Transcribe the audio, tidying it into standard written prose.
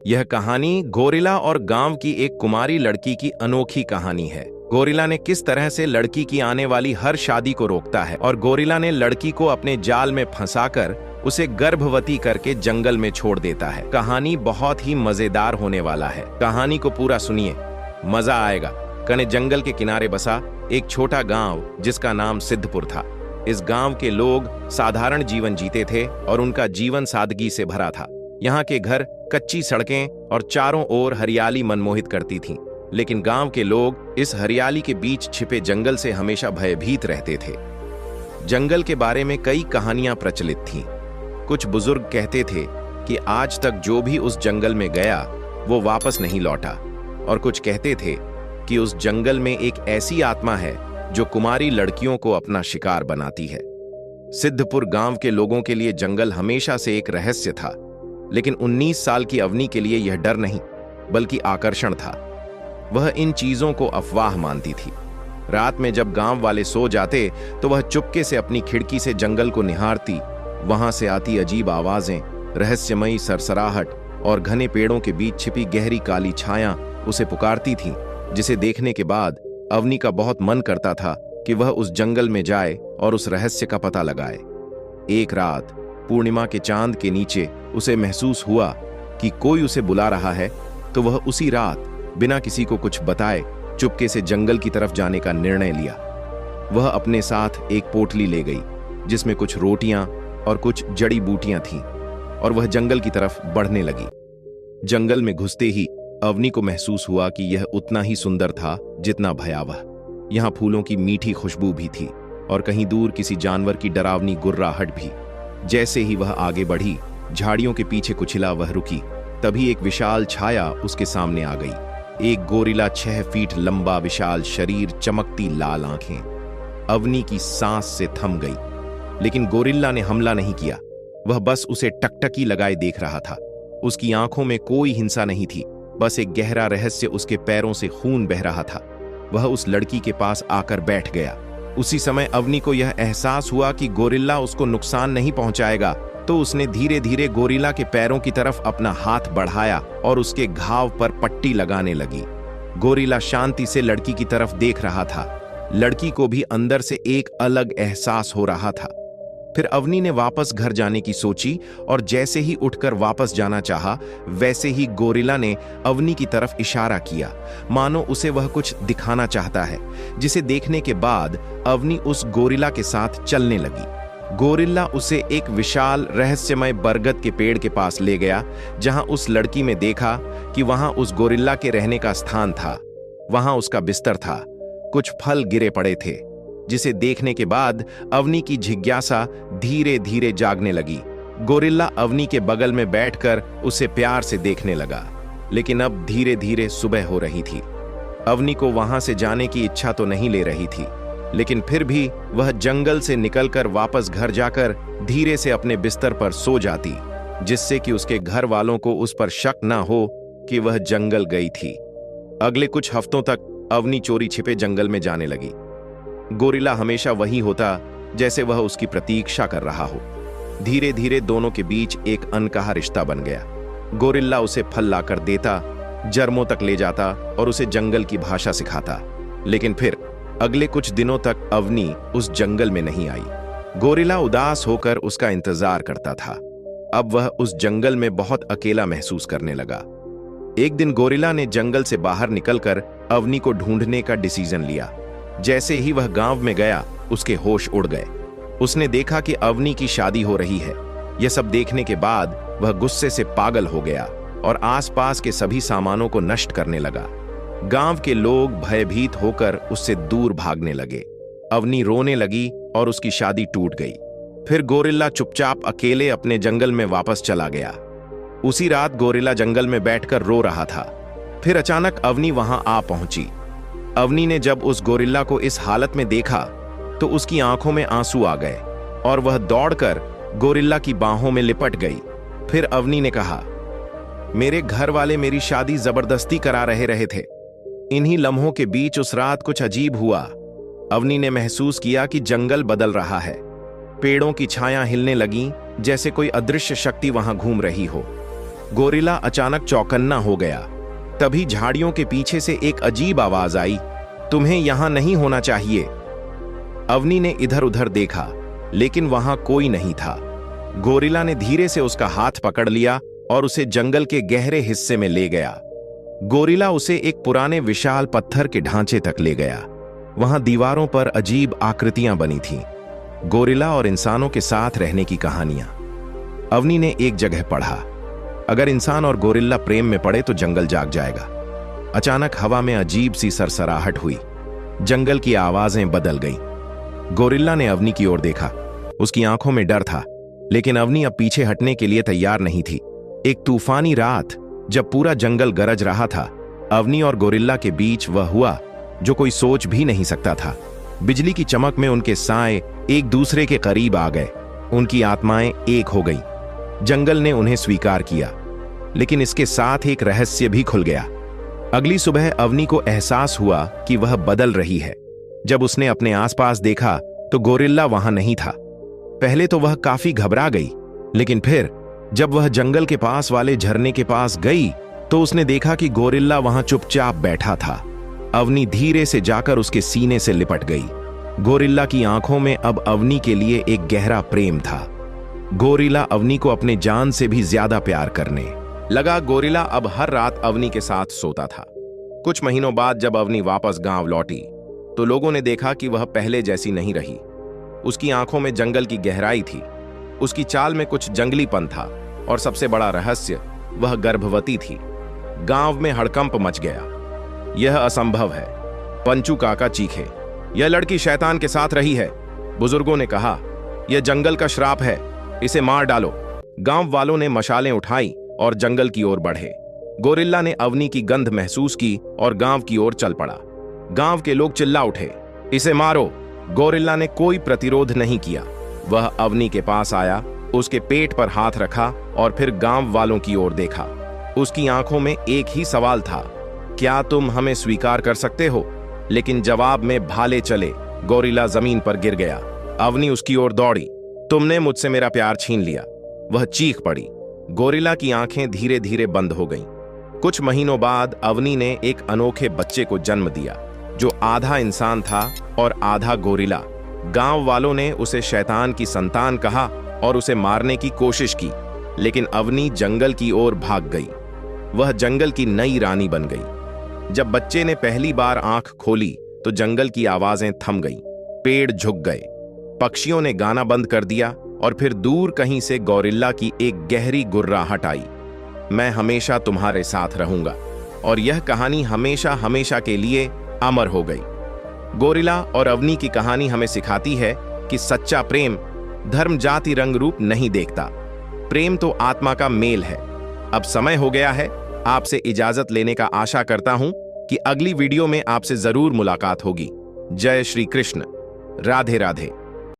यह कहानी गोरिल्ला और गांव की एक कुमारी लड़की की अनोखी कहानी है। गोरिल्ला ने किस तरह से लड़की की आने वाली हर शादी को रोकता है और गोरिल्ला ने लड़की को अपने जाल में फंसाकर उसे गर्भवती करके जंगल में छोड़ देता है। कहानी बहुत ही मजेदार होने वाला है। कहानी को पूरा सुनिए, मजा आएगा। घने जंगल के किनारे बसा एक छोटा गांव जिसका नाम सिद्धपुर था। इस गांव के लोग साधारण जीवन जीते थे और उनका जीवन सादगी से भरा था। यहाँ के घर, कच्ची सड़कें और चारों ओर हरियाली मनमोहित करती थीं। लेकिन गांव के लोग इस हरियाली के बीच छिपे जंगल से हमेशा भयभीत रहते थे। जंगल के बारे में कई कहानियां प्रचलित थीं। कुछ बुजुर्ग कहते थे कि आज तक जो भी उस जंगल में गया वो वापस नहीं लौटा, और कुछ कहते थे कि उस जंगल में एक ऐसी आत्मा है जो कुमारी लड़कियों को अपना शिकार बनाती है। सिद्धपुर गांव के लोगों के लिए जंगल हमेशा से एक रहस्य था, लेकिन 19 साल की अवनी के लिए यह डर नहीं बल्कि आकर्षण था। वह इन चीजों को अफवाह मानती थी। रात में जब गांव वाले सो जाते तो वह चुपके से अपनी खिड़की से जंगल को निहारती। वहां से आती अजीब आवाजें, रहस्यमयी सरसराहट और घने पेड़ों के बीच छिपी गहरी काली छाया उसे पुकारती थीं, जिसे देखने के बाद अवनी का बहुत मन करता था कि वह उस जंगल में जाए और उस रहस्य का पता लगाए। एक रात पूर्णिमा के चांद के नीचे उसे महसूस हुआ कि कोई उसे बुला रहा है, तो वह उसी रात बिना किसी को कुछ बताए चुपके से जंगल की तरफ जाने का निर्णय लिया। वह अपने साथ एक पोटली ले गई जिसमें कुछ रोटियां और कुछ जड़ी बूटियां थीं, और वह जंगल की तरफ बढ़ने लगी। जंगल में घुसते ही अवनी को महसूस हुआ कि यह उतना ही सुंदर था जितना भयावह। यहाँ फूलों की मीठी खुशबू भी थी और कहीं दूर किसी जानवर की डरावनी गुर्राहट भी। जैसे ही वह आगे बढ़ी, झाड़ियों के पीछे कुचिला वह रुकी। तभी एक विशाल छाया उसके सामने आ गई। एक गोरिल्ला, 6 फीट लंबा, विशाल शरीर, चमकती लाल आंखें। अवनी की सांस से थम गई, लेकिन गोरिल्ला ने हमला नहीं किया। वह बस उसे टकटकी लगाए देख रहा था। उसकी आंखों में कोई हिंसा नहीं थी, बस एक गहरा रहस्य। उसके पैरों से खून बह रहा था। वह उस लड़की के पास आकर बैठ गया। उसी समय अवनी को यह एहसास हुआ कि गोरिल्ला उसको नुकसान नहीं पहुंचाएगा, तो उसने धीरे धीरे गोरिल्ला के पैरों की तरफ अपना हाथ बढ़ाया और उसके घाव पर पट्टी लगाने लगी। गोरिल्ला शांति से लड़की की तरफ देख रहा था। लड़की को भी अंदर से एक अलग एहसास हो रहा था। फिर अवनी ने वापस घर जाने की सोची, और जैसे ही उठकर वापस जाना चाहा, वैसे ही गोरिल्ला ने अवनी की तरफ इशारा किया, मानो उसे वह कुछ दिखाना चाहता है, जिसे देखने के बाद अवनी उस गोरिल्ला के साथ चलने लगी। गोरिल्ला उसे एक विशाल रहस्यमय बरगद के पेड़ के पास ले गया, जहां उस लड़की में देखा कि वहां उस गोरिल्ला के रहने का स्थान था। वहां उसका बिस्तर था, कुछ फल गिरे पड़े थे, जिसे देखने के बाद अवनी की जिज्ञासा धीरे धीरे जागने लगी। गोरिल्ला अवनी के बगल में बैठकर उसे प्यार से देखने लगा। लेकिन अब धीरे धीरे सुबह हो रही थी। अवनी को वहां से जाने की इच्छा तो नहीं ले रही थी, लेकिन फिर भी वह जंगल से निकलकर वापस घर जाकर धीरे से अपने बिस्तर पर सो जाती, जिससे कि उसके घर वालों को उस पर शक न हो कि वह जंगल गई थी। अगले कुछ हफ्तों तक अवनी चोरी छिपे जंगल में जाने लगी। गोरिल्ला हमेशा वही होता जैसे वह उसकी प्रतीक्षा कर रहा हो। धीरे धीरे दोनों के बीच एक अनकहा रिश्ता बन गया। गोरिल्ला उसे फल लाकर देता, जर्मों तक ले जाता और उसे जंगल की भाषा सिखाता। लेकिन फिर अगले कुछ दिनों तक अवनी उस जंगल में नहीं आई। गोरिल्ला उदास होकर उसका इंतजार करता था। अब वह उस जंगल में बहुत अकेला महसूस करने लगा। एक दिन गोरिल्ला ने जंगल से बाहर निकलकर अवनी को ढूंढने का डिसीजन लिया। जैसे ही वह गांव में गया, उसके होश उड़ गए। उसने देखा कि अवनी की शादी हो रही है। यह सब देखने के बाद वह गुस्से से पागल हो गया और आसपास के सभी सामानों को नष्ट करने लगा। गांव के लोग भयभीत होकर उससे दूर भागने लगे। अवनी रोने लगी और उसकी शादी टूट गई। फिर गोरिल्ला चुपचाप अकेले अपने जंगल में वापस चला गया। उसी रात गोरिल्ला जंगल में बैठकर रो रहा था। फिर अचानक अवनी वहां आ पहुंची। अवनी ने जब उस गोरिल्ला को इस हालत में देखा तो उसकी आंखों में आंसू आ गए और वह दौड़कर गोरिल्ला की बाहों में लिपट गई। फिर अवनी ने कहा, मेरे घर वाले मेरी शादी जबरदस्ती करा रहे थे। इन्हीं लम्हों के बीच उस रात कुछ अजीब हुआ। अवनी ने महसूस किया कि जंगल बदल रहा है। पेड़ों की छाया हिलने लगी, जैसे कोई अदृश्य शक्ति वहां घूम रही हो। गोरिल्ला अचानक चौकन्ना हो गया। तभी झाड़ियों के पीछे से एक अजीब आवाज आई, तुम्हें यहां नहीं होना चाहिए। अवनी ने इधर उधर देखा, लेकिन वहां कोई नहीं था। गोरिल्ला ने धीरे से उसका हाथ पकड़ लिया और उसे जंगल के गहरे हिस्से में ले गया। गोरिल्ला उसे एक पुराने विशाल पत्थर के ढांचे तक ले गया। वहां दीवारों पर अजीब आकृतियां बनी थीं, गोरिल्ला और इंसानों के साथ रहने की कहानियां। अवनी ने एक जगह पढ़ा, अगर इंसान और गोरिल्ला प्रेम में पड़े तो जंगल जाग जाएगा। अचानक हवा में अजीब सी सरसराहट हुई, जंगल की आवाजें बदल गईं। गोरिल्ला ने अवनी की ओर देखा, उसकी आंखों में डर था, लेकिन अवनी अब पीछे हटने के लिए तैयार नहीं थी। एक तूफानी रात जब पूरा जंगल गरज रहा था, अवनी और गोरिल्ला के बीच वह हुआ जो कोई सोच भी नहीं सकता था। बिजली की चमक में उनके साए एक दूसरे के करीब आ गए, उनकी आत्माएं एक हो गईं। जंगल ने उन्हें स्वीकार किया, लेकिन इसके साथ एक रहस्य भी खुल गया। अगली सुबह अवनी को एहसास हुआ कि वह बदल रही है। जब उसने अपने आसपास देखा तो गोरिल्ला वहां नहीं था। पहले तो वह काफी घबरा गई, लेकिन फिर जब वह जंगल के पास वाले झरने के पास गई तो उसने देखा कि गोरिल्ला वहां चुपचाप बैठा था। अवनी धीरे से जाकर उसके सीने से लिपट गई। गोरिल्ला की आंखों में अब अवनी के लिए एक गहरा प्रेम था। गोरिल्ला अवनी को अपने जान से भी ज्यादा प्यार करने लगा। गोरिल्ला अब हर रात अवनी के साथ सोता था। कुछ महीनों बाद जब अवनी वापस गांव लौटी तो लोगों ने देखा कि वह पहले जैसी नहीं रही। उसकी आंखों में जंगल की गहराई थी, उसकी चाल में कुछ जंगलीपन था, और सबसे बड़ा रहस्य, वह गर्भवती थी। गांव में हड़कंप मच गया। यह असंभव है, पंचू काका चीखे, यह लड़की शैतान के साथ रही है। बुजुर्गों ने कहा, यह जंगल का श्राप है, इसे मार डालो। गांव वालों ने मशालें उठाई और जंगल की ओर बढ़े। गोरिल्ला ने अवनी की गंध महसूस की और गांव की ओर चल पड़ा। गांव के लोग चिल्ला उठे, इसे मारो। गोरिल्ला ने कोई प्रतिरोध नहीं किया। वह अवनी के पास आया, उसके पेट पर हाथ रखा और फिर गांव वालों की ओर देखा। उसकी आंखों में एक ही सवाल था, क्या तुम हमें स्वीकार कर सकते हो? लेकिन जवाब में भाले चले। गोरिल्ला जमीन पर गिर गया। अवनी उसकी ओर दौड़ी, तुमने मुझसे मेरा प्यार छीन लिया। वह चीख पड़ी। गोरिल्ला की आंखें धीरे धीरे बंद हो गईं। कुछ महीनों बाद अवनी ने एक अनोखे बच्चे को जन्म दिया, जो आधा इंसान था और आधा गोरिल्ला। गांव वालों ने उसे शैतान की संतान कहा और उसे मारने की कोशिश की, लेकिन अवनी जंगल की ओर भाग गई। वह जंगल की नई रानी बन गई। जब बच्चे ने पहली बार आंख खोली तो जंगल की आवाजें थम गईं, पेड़ झुक गए, पक्षियों ने गाना बंद कर दिया और फिर दूर कहीं से गोरिल्ला की एक गहरी गुर्राहट आई, मैं हमेशा तुम्हारे साथ रहूंगा। और यह कहानी हमेशा हमेशा के लिए अमर हो गई। गोरिल्ला और अवनी की कहानी हमें सिखाती है कि सच्चा प्रेम धर्म, जाति, रंग, रूप नहीं देखता। प्रेम तो आत्मा का मेल है। अब समय हो गया है आपसे इजाजत लेने का। आशा करता हूं कि अगली वीडियो में आपसे जरूर मुलाकात होगी। जय श्री कृष्ण, राधे राधे।